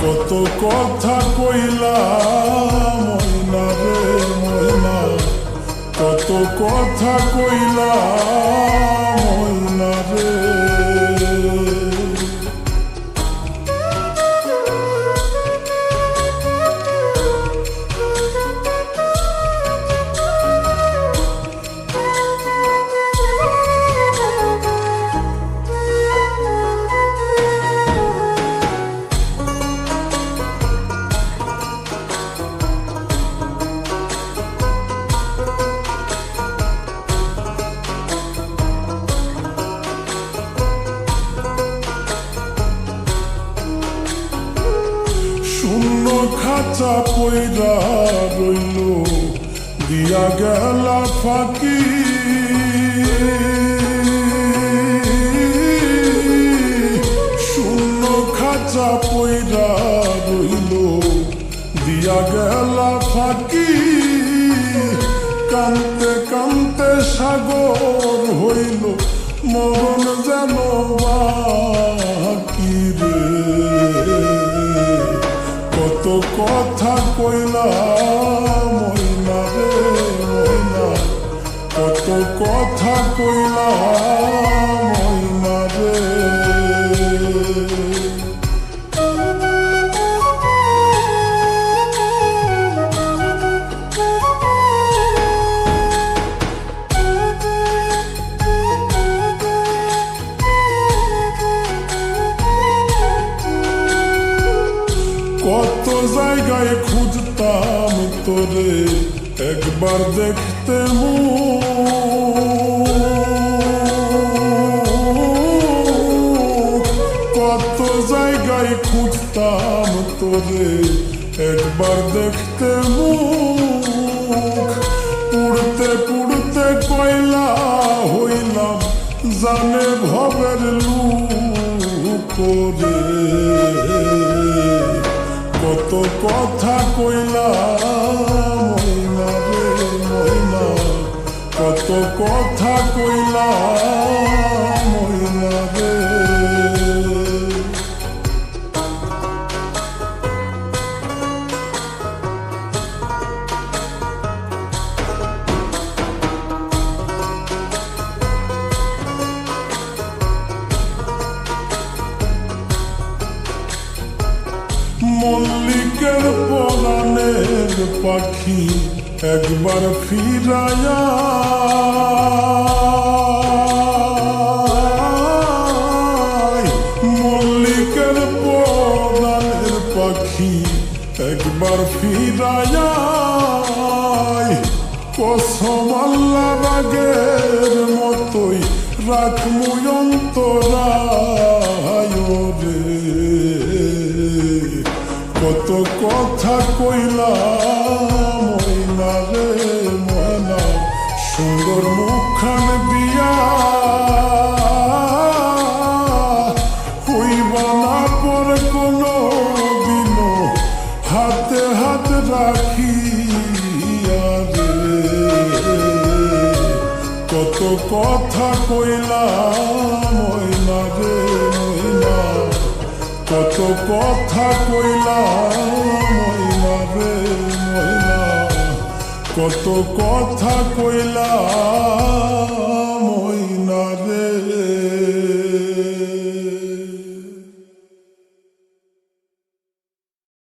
কত কথা কইলা ময়না রে ময়না, কত কথা কইলা ময়না রে। শূন্য খাঁচা পয়রা রইল দিয়া গেলা ফাঁকি, শূন্য খাঁচা পয়রা রইল দিয়া গেলা ফাঁকি। কান্তে কান্তে সাগর হইল মরণ যেন বাকি রে। কত কথা কইলা ময়না রে ময়না, কত কথা কইলা ময়না রে। কত জায়গায় খুঁজতাম তোরে একবার দেখতে কত জায়গায় খুঁজতাম তোরে একবার দেখতে মুখ। পুড়তে পুড়তে কয়লা হইলাম জানে ভবের লুক রে। কত কথা কইলা ময়না রে ময়না, কত কথা কইলা ময়না রে। মল্লিকের পরাণের পাখি একবার ফিরায়া, মল্লিকের পরাণের পাখি একবার ফিরায়া। কসম আল্লাহ বাগের মতোই রাখমু অন্তরায় রে। কত কথা কইলা ময়না রে ময়না, সুন্দর মুখখান দিয়া হইবা না পর কোনো দিন হাতে হাত রাখিয়া রে। কত কথা কইলা ময়না রে ময়না, কত কথা কইলা ময়না রে ময়না, কত কথা কইলা।